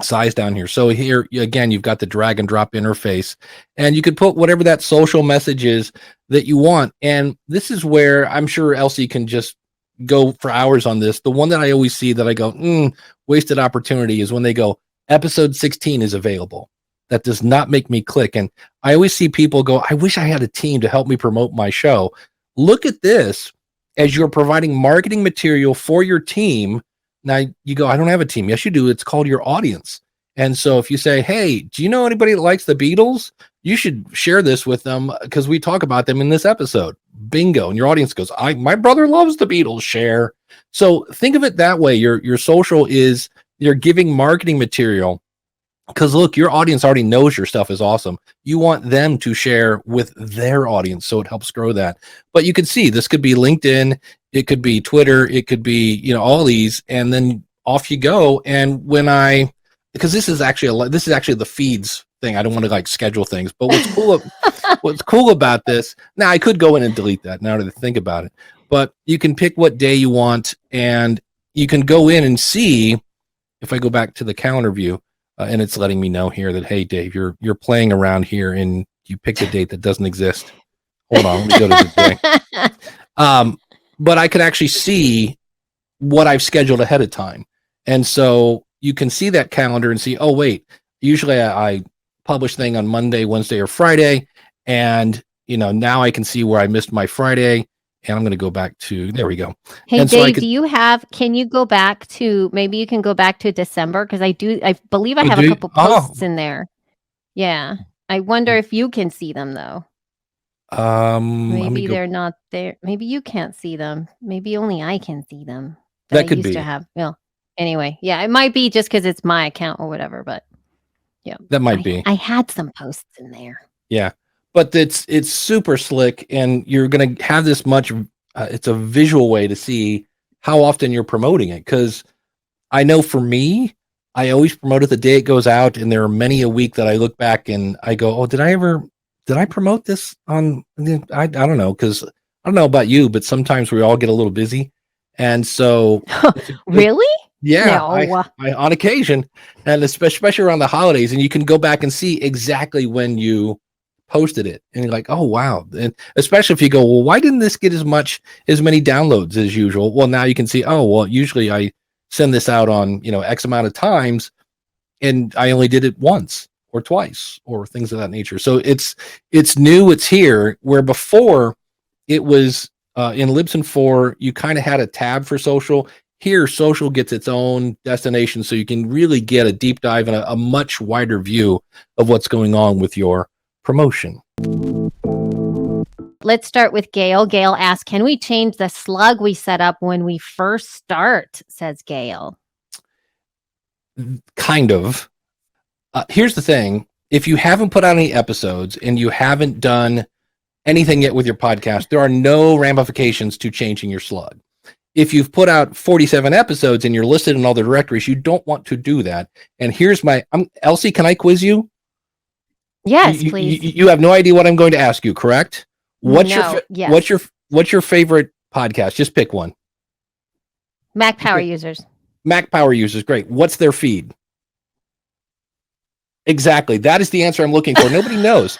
size down here. So here again, you've got the drag and drop interface, and you could put whatever that social message is that you want. And this is where I'm sure Elsie can just go for hours on this. The one that I always see that I go, wasted opportunity is when they go, episode 16 is available. That does not make me click. And I always see people go, I wish I had a team to help me promote my show. Look at this as you're providing marketing material for your team. Now you go, I don't have a team. Yes, you do. It's called your audience. And so if you say, hey, do you know anybody that likes the Beatles? You should share this with them because we talk about them in this episode. Bingo. And your audience goes, my brother loves the Beatles. Share. So think of it that way. Your social is you're giving marketing material because look, your audience already knows your stuff is awesome. You want them to share with their audience. So it helps grow that. But you can see this could be LinkedIn. It could be Twitter. It could be, all these, and then off you go. And because this is actually the feeds thing. I don't want to like schedule things, but what's cool about this, now I could go in and delete that now that I think about it, but you can pick what day you want and you can go in and see, if I go back to the calendar view, and it's letting me know here that, hey, Dave, you're playing around here and you picked a date that doesn't exist. Hold on, let me go to the day. But I can actually see what I've scheduled ahead of time. And so you can see that calendar and see, oh, wait, usually I publish thing on Monday, Wednesday, or Friday. And, now I can see where I missed my Friday. And I'm going to go back to, there we go. Hey, and Dave, can you go back to, maybe you can go back to December? Because I believe I have a couple posts in there. Yeah. I wonder if you can see them though. Maybe they're not there. Maybe you can't see them. Maybe only I can see them. That could be. To have. Well, anyway, yeah, it might be just because it's my account or whatever, but yeah. That might be. I had some posts in there. Yeah. But it's super slick, and you're going to have this much. It's a visual way to see how often you're promoting it. Because I know for me, I always promote it the day it goes out, and there are many a week that I look back and I go, "Oh, did I promote this on?" I don't know, because I don't know about you, but sometimes we all get a little busy, and so really, yeah, no. I on occasion, and especially around the holidays, and you can go back and see exactly when you posted it, and you're like, oh wow. And especially if you go, well, why didn't this get as many downloads as usual? Well, now you can see, oh well, usually I send this out on X amount of times, and I only did it once or twice or things of that nature. So it's new, it's here, where before it was in Libsyn 4 you kind of had a tab for social. Here social gets its own destination, so you can really get a deep dive and a much wider view of what's going on with your promotion. Let's start with Gail. Gail asks, can we change the slug we set up when we first start? Says Gail. Kind of. Here's the thing. If you haven't put out any episodes and you haven't done anything yet with your podcast, there are no ramifications to changing your slug. If you've put out 47 episodes and you're listed in all the directories, you don't want to do that. And here's Elsie, can I quiz you? Yes, please. You have no idea what I'm going to ask you, correct? What's your favorite podcast? Just pick one. Mac Power Users. Mac Power Users, great. What's their feed? Exactly. That is the answer I'm looking for. Nobody knows.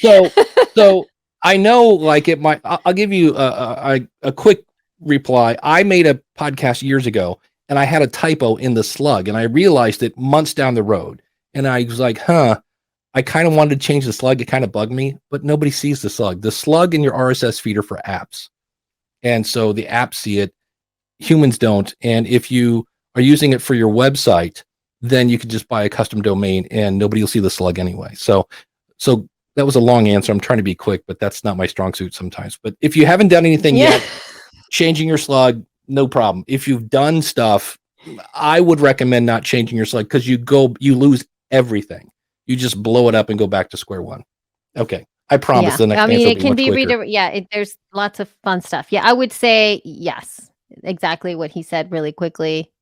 So I know, like, it might. I'll give you a quick reply. I made a podcast years ago, and I had a typo in the slug, and I realized it months down the road, and I was like, I kind of wanted to change the slug. It kind of bugged me, but nobody sees the slug. The slug in your RSS feed are for apps. And so the apps see it, humans don't. And if you are using it for your website, then you could just buy a custom domain and nobody will see the slug anyway. So that was a long answer. I'm trying to be quick, but that's not my strong suit sometimes. But if you haven't done anything yet, changing your slug, no problem. If you've done stuff, I would recommend not changing your slug because you lose everything. You just blow it up and go back to square one. Okay. I promise the next answer will be much quicker. There's lots of fun stuff. Yeah, I would say yes. Exactly what he said really quickly.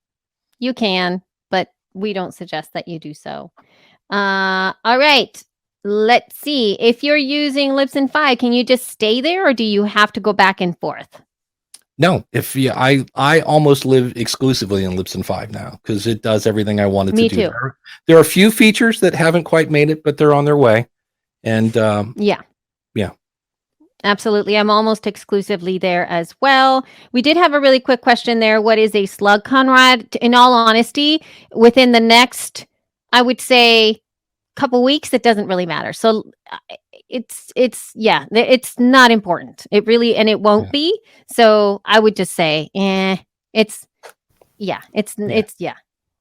You can, but we don't suggest that you do so. All right. Let's see. If you're using Libsyn 5, can you just stay there or do you have to go back and forth? No, I almost live exclusively in Libsyn 5 now because it does everything I wanted to Me do. too. There are a few features that haven't quite made it, but they're on their way. And Yeah. Yeah. Absolutely. I'm almost exclusively there as well. We did have a really quick question there. What is a slug, Conrad? In all honesty, within the next, I would say, couple weeks, it doesn't really matter. So it's not important. It really, and it won't be. So I would just say, it's yeah, it's yeah.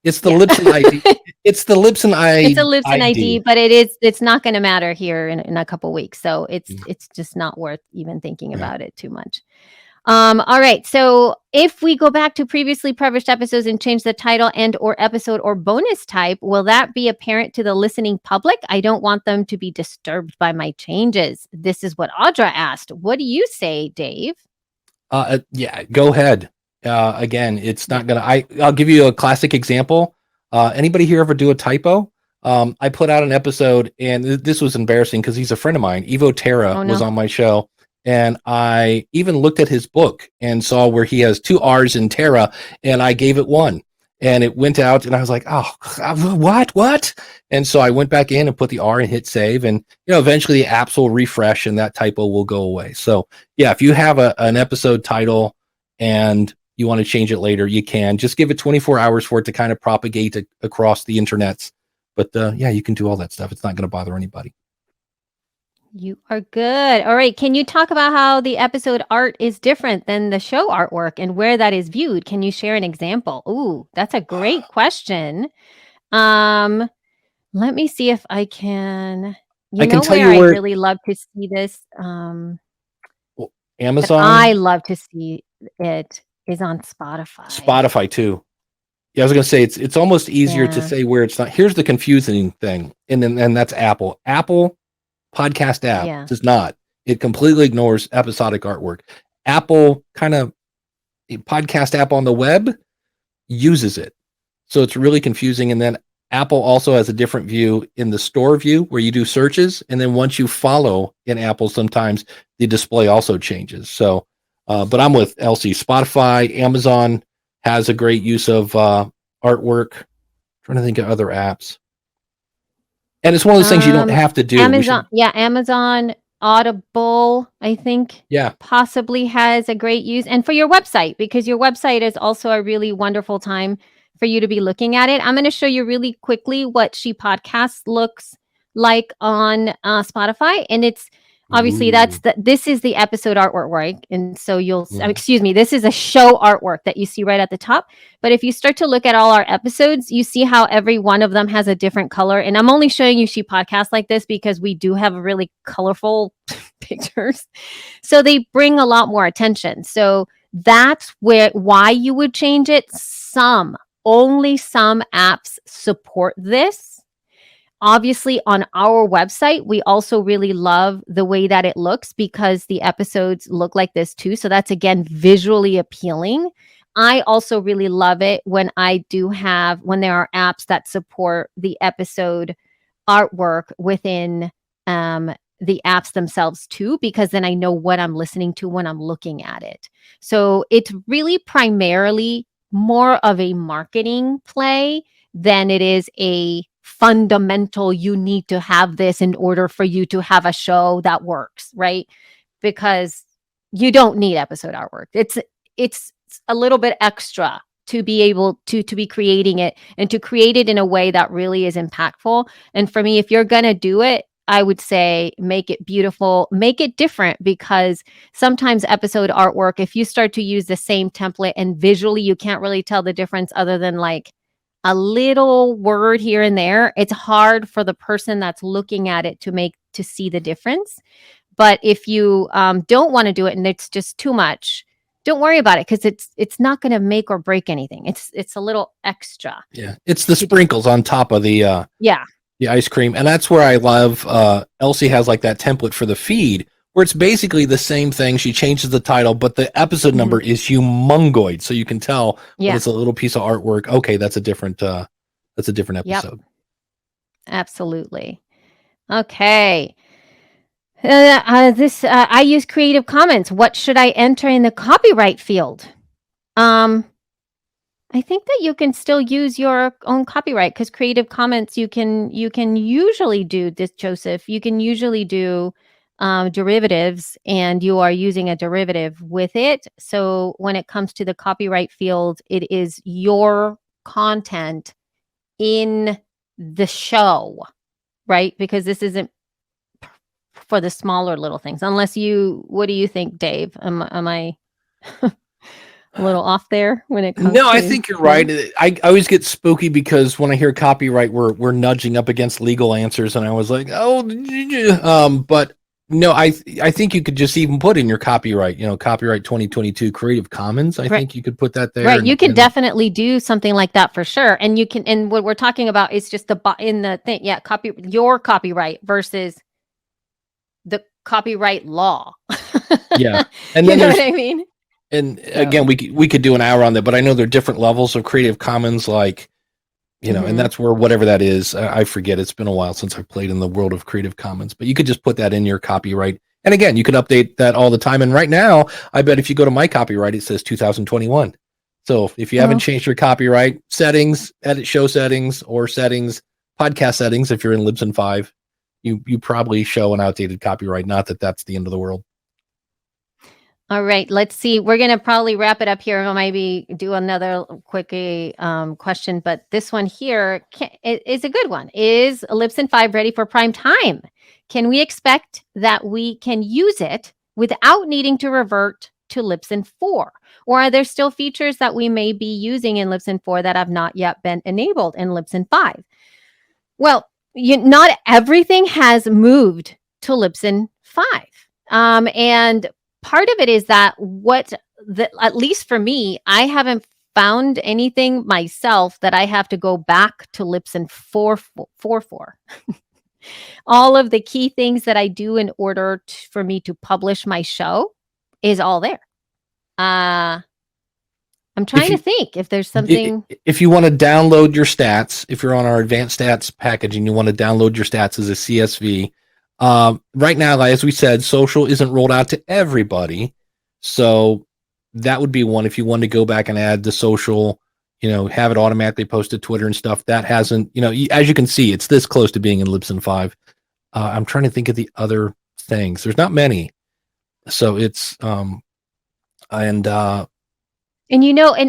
It's the Libsyn ID. It's the Libsyn It's a Libsyn ID. ID, but it's not going to matter here in a couple weeks. So it's just not worth even thinking about it too much. All right. So if we go back to previously published episodes and change the title and or episode or bonus type, will that be apparent to the listening public? I don't want them to be disturbed by my changes. This is what Audra asked. What do you say, Dave? Yeah, go ahead. Again, it's not gonna. I'll give you a classic example. Anybody here ever do a typo? I put out an episode, and this was embarrassing because he's a friend of mine. Evo Terra was on my show, and I even looked at his book and saw where he has 2 R's in Terra, and I gave it 1, and it went out, and I was like, oh, what? And so I went back in and put the R and hit save, and eventually the apps will refresh and that typo will go away. So yeah, if you have an episode title and you want to change it later, you can. Just give it 24 hours for it to kind of propagate across the internets. But yeah, you can do all that stuff. It's not going to bother anybody. You are good. All right. Can you talk about how the episode art is different than the show artwork and where that is viewed? Can you share an example? Ooh, that's a great question. Let me see if I can. I really love to see this. Amazon. I love to see it is on Spotify. Spotify too. Yeah, I was going to say it's almost easier to say where it's not. Here's the confusing thing, and that's Apple. Apple podcast app does not. It completely ignores episodic artwork. Apple kind of podcast app on the web uses it, so it's really confusing. And then Apple also has a different view in the store view where you do searches, and then once you follow in Apple, sometimes the display also changes. So, but I'm with Elsie. Spotify, Amazon has a great use of artwork. I'm trying to think of other apps. And it's one of those things you don't have to do. Amazon Audible, I think, possibly has a great use. And for your website, because your website is also a really wonderful time for you to be looking at it. I'm going to show you really quickly what She Podcasts looks like on Spotify. And it's obviously this is the episode artwork, right? And so this is a show artwork that you see right at the top. But if you start to look at all our episodes, you see how every one of them has a different color. And I'm only showing you She Podcasts like this because we do have really colorful pictures. So they bring a lot more attention. So that's why you would change it. Only some apps support this. Obviously, on our website, we also really love the way that it looks because the episodes look like this too. So that's, again, visually appealing. I also really love it when there are apps that support the episode artwork within the apps themselves too, because then I know what I'm listening to when I'm looking at it. So it's really primarily more of a marketing play than it is a fundamental, you need to have this in order for you to have a show that works, right? Because you don't need episode artwork. It's a little bit extra to be able to be creating it and to create it in a way that really is impactful. And for me, if you're going to do it, I would say make it beautiful, make it different, because sometimes episode artwork, if you start to use the same template and visually you can't really tell the difference other than like a little word here and there, it's hard for the person that's looking at it to see the difference. But if you don't want to do it and it's just too much, don't worry about it, because it's not going to make or break anything. It's a little extra. Yeah, it's the sprinkles on top of the the ice cream. And that's where I love Elsie has like that template for the feed where it's basically the same thing. She changes the title, but the episode number is humongoid, so you can tell it's a little piece of artwork. Okay, that's a different episode. Absolutely. Okay. I use Creative Commons. What should I enter in the copyright field? I think that you can still use your own copyright because Creative Commons you can usually do this, Joseph. You can usually do derivatives, and you are using a derivative with it. So when it comes to the copyright field, it is your content in the show, right? Because this isn't for the smaller little things. Unless you, what do you think, Dave? Am I a little off there when it comes No, to I think you're right. I always get spooky because when I hear copyright, we're nudging up against legal answers, and I was like, oh, but no, I think you could just even put in your copyright, copyright 2022 Creative Commons. I think you could put that there. Right, you can definitely do something like that for sure, and you can. And what we're talking about is just in the thing, yeah, your copyright versus the copyright law. Yeah, and you then know what I mean. And again, we could do an hour on that, but I know there are different levels of Creative Commons, like, and that's where whatever that is, I forget. It's been a while since I've played in the world of Creative Commons, but you could just put that in your copyright. And again, you can update that all the time. And right now, I bet if you go to my copyright, it says 2021. So if you haven't changed your copyright settings, edit show settings or settings, podcast settings, if you're in Libsyn 5, you probably show an outdated copyright. Not that that's the end of the world. All right, let's see. We're going to probably wrap it up here. We'll maybe do another quick question, but this one here is a good one. Is Libsyn 5 ready for prime time? Can we expect that we can use it without needing to revert to Libsyn 4? Or are there still features that we may be using in Libsyn 4 that have not yet been enabled in Libsyn 5? Well, not everything has moved to Libsyn 5. And part of it is that at least for me, I haven't found anything myself that I have to go back to Libsyn 4.4. All of the key things that I do in order for me to publish my show is all there. I'm trying to think if there's something. If you want to download your stats, if you're on our advanced stats package and you want to download your stats as a CSV, right now, as we said, social isn't rolled out to everybody. So that would be one. If you want to go back and add the social, have it automatically post to Twitter and stuff, that hasn't, as you can see, it's this close to being in Libsyn 5. I'm trying to think of the other things. There's not many. So it's, and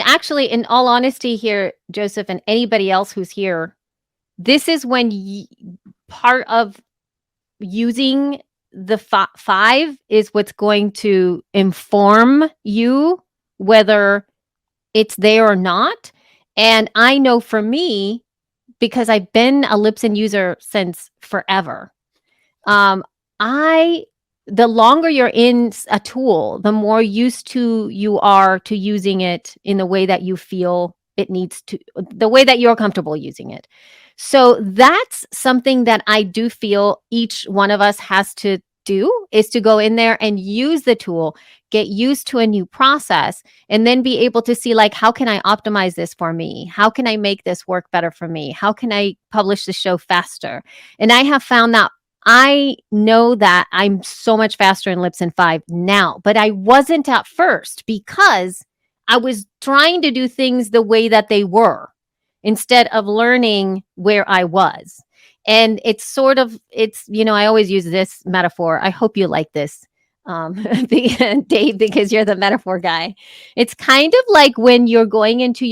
actually, in all honesty here, Joseph, and anybody else who's here, this is when part of using the 5 is what's going to inform you whether it's there or not. And I know for me, because I've been a Libsyn user since forever, the longer you're in a tool, the more used to you are to using it in the way that you feel it needs to, the way that you're comfortable using it. So that's something that I do feel each one of us has to do, is to go in there and use the tool, get used to a new process, and then be able to see, like, how can I optimize this for me? How can I make this work better for me? How can I publish the show faster? And I have found that I know that I'm so much faster in Libsyn 5 now, but I wasn't at first because I was trying to do things the way that they were instead of learning where I was. And it's I always use this metaphor. I hope you like this, Dave, because you're the metaphor guy. It's kind of like when you're going into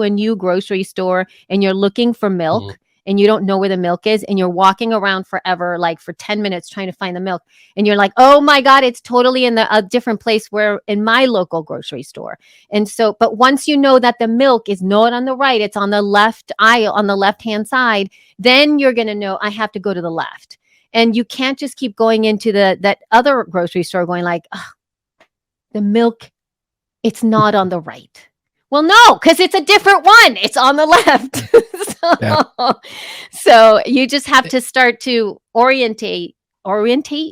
a new grocery store and you're looking for milk. Mm-hmm. And you don't know where the milk is, and you're walking around forever, like for 10 minutes trying to find the milk. And you're like, oh my God, it's totally in a different place where in my local grocery store. And so, but once you know that the milk is not on the right, it's on the left aisle, on the left-hand side, then you're going to know I have to go to the left. And you can't just keep going into that other grocery store going like, oh, the milk, it's not on the right. Well, no, because it's a different one. It's on the left. So you just have to start to orientate.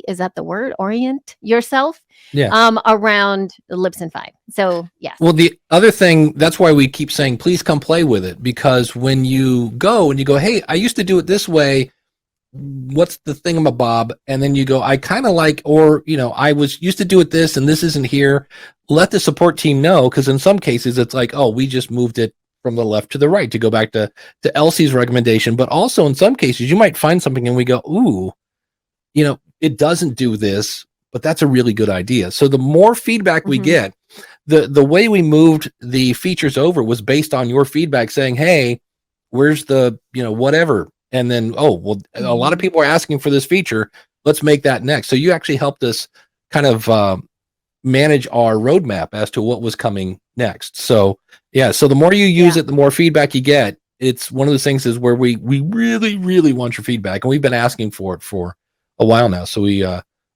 Is that the word? Orient yourself around Libsyn 5. So, yes. Well, the other thing, that's why we keep saying, please come play with it. Because when you go and you go, hey, I used to do it this way, what's the thingamabob, and then you go, I kind of like, or I was used to do it this, and this isn't here. Let the support team know, because in some cases it's like, oh, we just moved it from the left to the right, to go back to Elsie's recommendation. But also in some cases you might find something and we go, ooh, it doesn't do this, but that's a really good idea. So the more feedback we get, the way we moved the features over was based on your feedback saying, hey, where's the whatever, and then a lot of people are asking for this feature, let's make that next. So you actually helped us kind of manage our roadmap as to what was coming next. So yeah, so the more you use it, the more feedback you get. It's one of those things is where we really, really want your feedback, and we've been asking for it for a while now. So we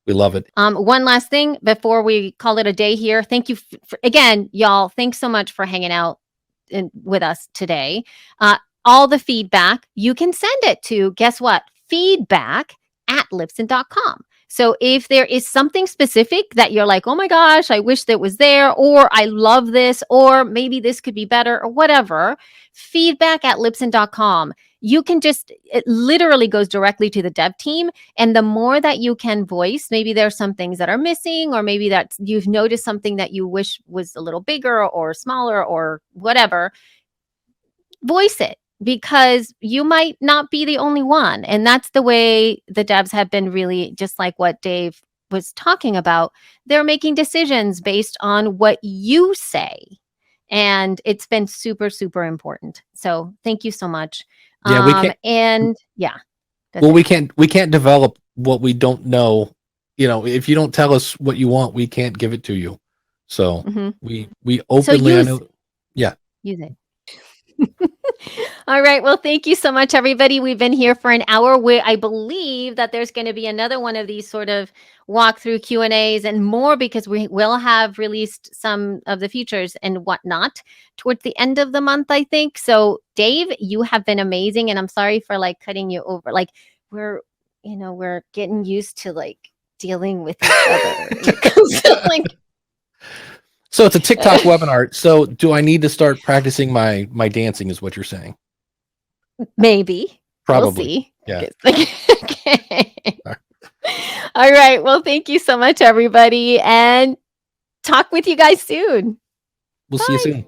love it. One last thing before we call it a day here. Thank you again, y'all. Thanks so much for hanging out with us today. All the feedback, you can send it to, guess what? feedback@libsyn.com. So if there is something specific that you're like, oh my gosh, I wish that was there, or I love this, or maybe this could be better, or whatever, feedback@libsyn.com. You can it literally goes directly to the dev team. And the more that you can voice, maybe there's some things that are missing, or maybe that you've noticed something that you wish was a little bigger or smaller or whatever, voice it, because you might not be the only one. And that's the way the devs have been, really, just like what Dave was talking about. They're making decisions based on what you say. And it's been super, super important. So thank you so much. Yeah, we can't. And yeah. Well, we can't develop what we don't know. If you don't tell us what you want, we can't give it to you. So we openly, use it. All right. Well, thank you so much, everybody. We've been here for an hour. I believe that there's going to be another one of these sort of walkthrough Q&As and more, because we will have released some of the features and whatnot towards the end of the month, I think. So, Dave, you have been amazing, and I'm sorry for cutting you over. We're getting used to dealing with each other. So it's a TikTok webinar. So do I need to start practicing my dancing, is what you're saying? Maybe. Probably. We'll see. Yeah. Okay. All right. Well, thank you so much, everybody, and talk with you guys soon. We'll see you soon.